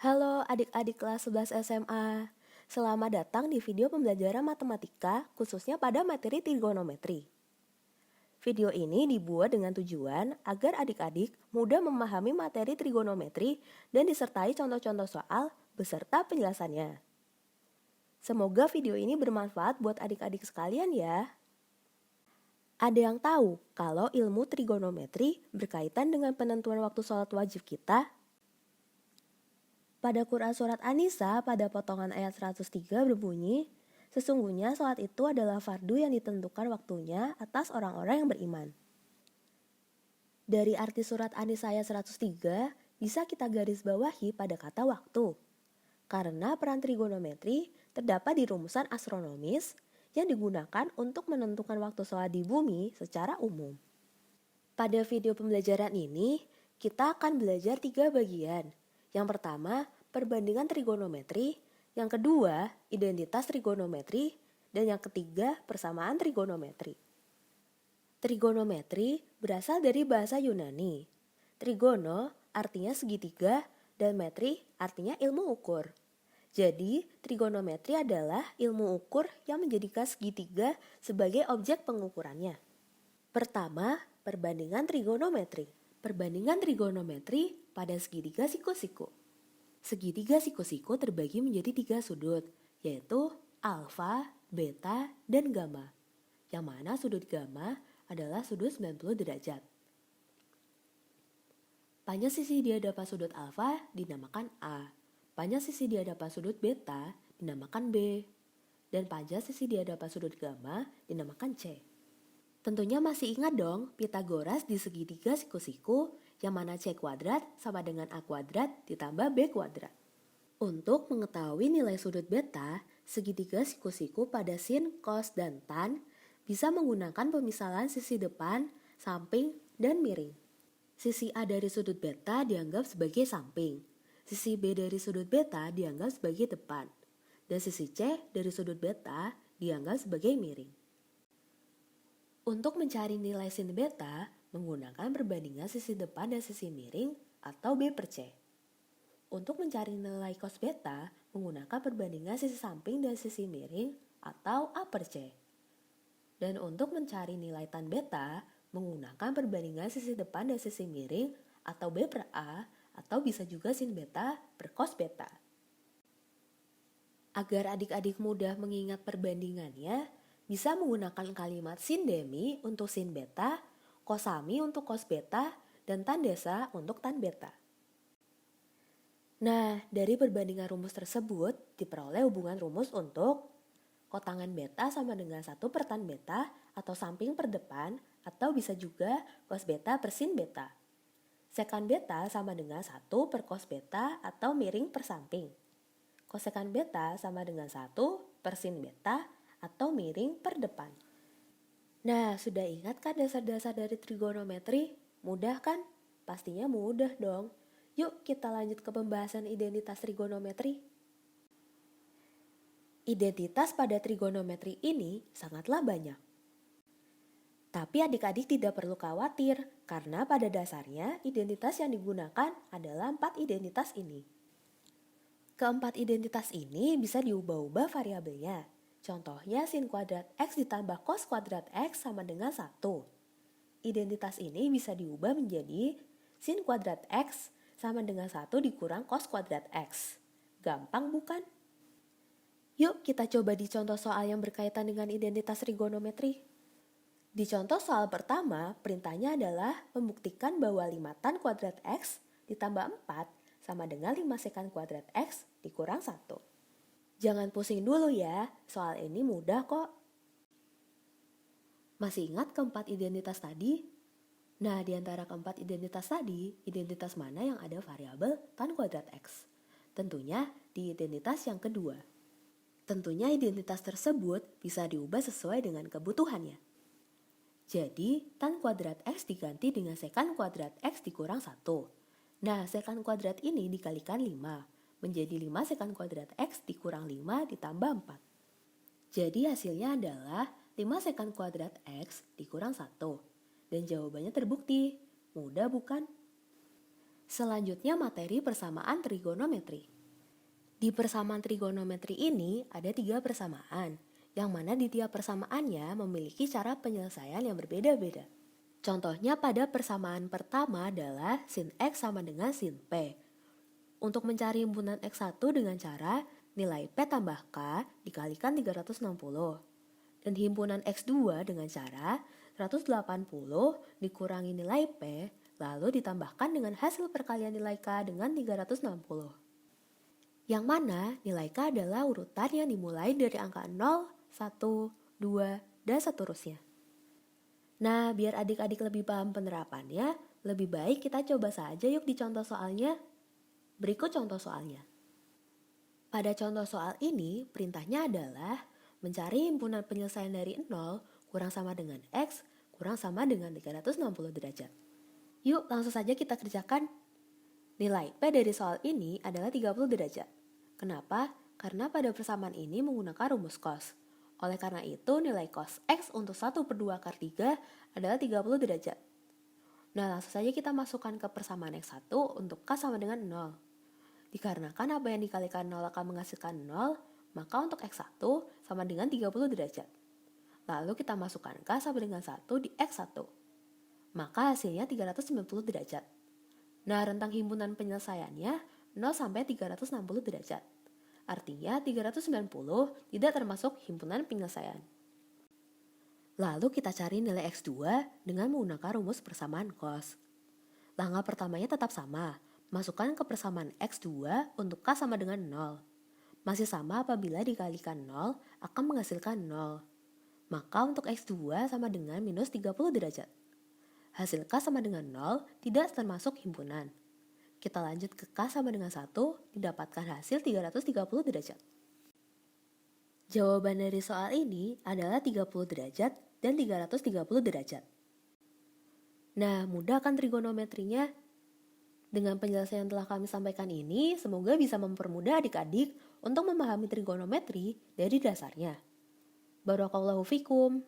Halo adik-adik kelas 11 SMA. Selamat datang di video pembelajaran matematika khususnya pada materi trigonometri. Video ini dibuat dengan tujuan agar adik-adik mudah memahami materi trigonometri dan disertai contoh-contoh soal beserta penjelasannya. Semoga video ini bermanfaat buat adik-adik sekalian ya. Ada yang tahu kalau ilmu trigonometri berkaitan dengan penentuan waktu sholat wajib kita? Pada Quran Surat An-Nisa pada potongan ayat 103 berbunyi, sesungguhnya sholat itu adalah fardu yang ditentukan waktunya atas orang-orang yang beriman. Dari arti surat An-Nisa ayat 103 bisa kita garis bawahi pada kata waktu. Karena peran trigonometri terdapat di rumusan astronomis yang digunakan untuk menentukan waktu sholat di bumi secara umum. Pada video pembelajaran ini, kita akan belajar 3 bagian. Yang pertama, perbandingan trigonometri. Yang kedua, identitas trigonometri. Dan yang ketiga, persamaan trigonometri. Trigonometri berasal dari bahasa Yunani. Trigono artinya segitiga dan metri artinya ilmu ukur. Jadi, trigonometri adalah ilmu ukur yang menjadikan segitiga sebagai objek pengukurannya. Pertama, perbandingan trigonometri. Perbandingan trigonometri pada segitiga siku-siku. Segitiga siku-siku terbagi menjadi 3 sudut, yaitu alfa, beta, dan gamma. Yang mana sudut gamma adalah sudut 90 derajat. Panjang sisi di hadapan sudut alfa dinamakan A. Panjang sisi di hadapan sudut beta dinamakan B. Dan panjang sisi di hadapan sudut gamma dinamakan C. Tentunya masih ingat dong Pythagoras di segitiga siku-siku yang mana C kuadrat sama dengan A kuadrat ditambah B kuadrat. Untuk mengetahui nilai sudut beta, segitiga siku-siku pada sin, cos, dan tan bisa menggunakan pemisalan sisi depan, samping, dan miring. Sisi A dari sudut beta dianggap sebagai samping, sisi B dari sudut beta dianggap sebagai depan, dan sisi C dari sudut beta dianggap sebagai miring. Untuk mencari nilai sin beta, menggunakan perbandingan sisi depan dan sisi miring atau B per C. Untuk mencari nilai cos beta, menggunakan perbandingan sisi samping dan sisi miring atau A per C. Dan untuk mencari nilai tan beta, menggunakan perbandingan sisi depan dan sisi miring atau B per A atau bisa juga sin beta per cos beta. Agar adik-adik mudah mengingat perbandingannya, bisa menggunakan kalimat sin demi untuk sin beta, cosami untuk cos beta, dan tan desa untuk tan beta. Nah, dari perbandingan rumus tersebut diperoleh hubungan rumus untuk kotangan beta sama dengan 1 per tan beta atau samping per depan atau bisa juga cos beta per sin beta. Sekan beta sama dengan 1 per cos beta atau miring per samping. Kosekan beta sama dengan 1 per sin beta atau miring per depan. Nah, sudah ingat kan dasar-dasar dari trigonometri? Mudah kan? Pastinya mudah dong. Yuk kita lanjut ke pembahasan identitas trigonometri. Identitas pada trigonometri ini sangatlah banyak. Tapi adik-adik tidak perlu khawatir, karena pada dasarnya identitas yang digunakan adalah 4 identitas ini. Keempat identitas ini bisa diubah-ubah variabelnya. Contohnya sin kuadrat X ditambah cos kuadrat X sama dengan 1. Identitas ini bisa diubah menjadi sin kuadrat X sama dengan 1 dikurang cos kuadrat X. Gampang bukan? Yuk kita coba di contoh soal yang berkaitan dengan identitas trigonometri. Di contoh soal pertama, perintahnya adalah membuktikan bahwa 5 tan kuadrat X ditambah 4 sama dengan 5 sekan kuadrat X dikurang 1. Jangan pusing dulu ya, soal ini mudah kok. Masih ingat keempat identitas tadi? Nah, di antara keempat identitas tadi, identitas mana yang ada variabel tan kuadrat X? Tentunya di identitas yang kedua. Tentunya identitas tersebut bisa diubah sesuai dengan kebutuhannya. Jadi, tan kuadrat X diganti dengan sekan kuadrat X dikurang 1. Nah, sekan kuadrat ini dikalikan 5. Menjadi 5 sekan kuadrat X dikurang 5 ditambah 4. Jadi hasilnya adalah 5 sekan kuadrat X dikurang 1. Dan jawabannya terbukti. Mudah bukan? Selanjutnya materi persamaan trigonometri. Di persamaan trigonometri ini ada 3 persamaan, yang mana di tiap persamaannya memiliki cara penyelesaian yang berbeda-beda. Contohnya pada persamaan pertama adalah sin X sama dengan sin P. Untuk mencari himpunan X1 dengan cara nilai P tambah K dikalikan 360. Dan himpunan X2 dengan cara 180 dikurangi nilai P lalu ditambahkan dengan hasil perkalian nilai K dengan 360. Yang mana nilai K adalah urutan yang dimulai dari angka 0, 1, 2, dan seterusnya. Nah, biar adik-adik lebih paham penerapannya, lebih baik kita coba saja yuk di contoh soalnya. Berikut contoh soalnya. Pada contoh soal ini, perintahnya adalah mencari himpunan penyelesaian dari 0 kurang sama dengan X kurang sama dengan 360 derajat. Yuk, langsung saja kita kerjakan. Nilai P dari soal ini adalah 30 derajat. Kenapa? Karena pada persamaan ini menggunakan rumus cos. Oleh karena itu, nilai cos X untuk 1/2 akar 3 adalah 30 derajat. Nah, langsung saja kita masukkan ke persamaan X1 untuk K sama dengan 0. Dikarenakan apa yang dikalikan 0 akan menghasilkan 0, maka untuk X1 sama dengan 30 derajat. Lalu kita masukkan K sama dengan 1 di X1. Maka hasilnya 390 derajat. Nah, rentang himpunan penyelesaiannya 0 sampai 360 derajat. Artinya 390 tidak termasuk himpunan penyelesaian. Lalu kita cari nilai X2 dengan menggunakan rumus persamaan cos. Langkah pertamanya tetap sama. Masukkan ke persamaan X2 untuk K sama dengan 0. Masih sama apabila dikalikan 0 akan menghasilkan 0. Maka untuk X2 sama dengan minus 30 derajat. Hasil K sama dengan 0 tidak termasuk himpunan. Kita lanjut ke K sama dengan 1, didapatkan hasil 330 derajat. Jawaban dari soal ini adalah 30 derajat dan 330 derajat. Nah, mudah kan trigonometrinya? Dengan penjelasan yang telah kami sampaikan ini, semoga bisa mempermudah adik-adik untuk memahami trigonometri dari dasarnya. Barakallahu fikum.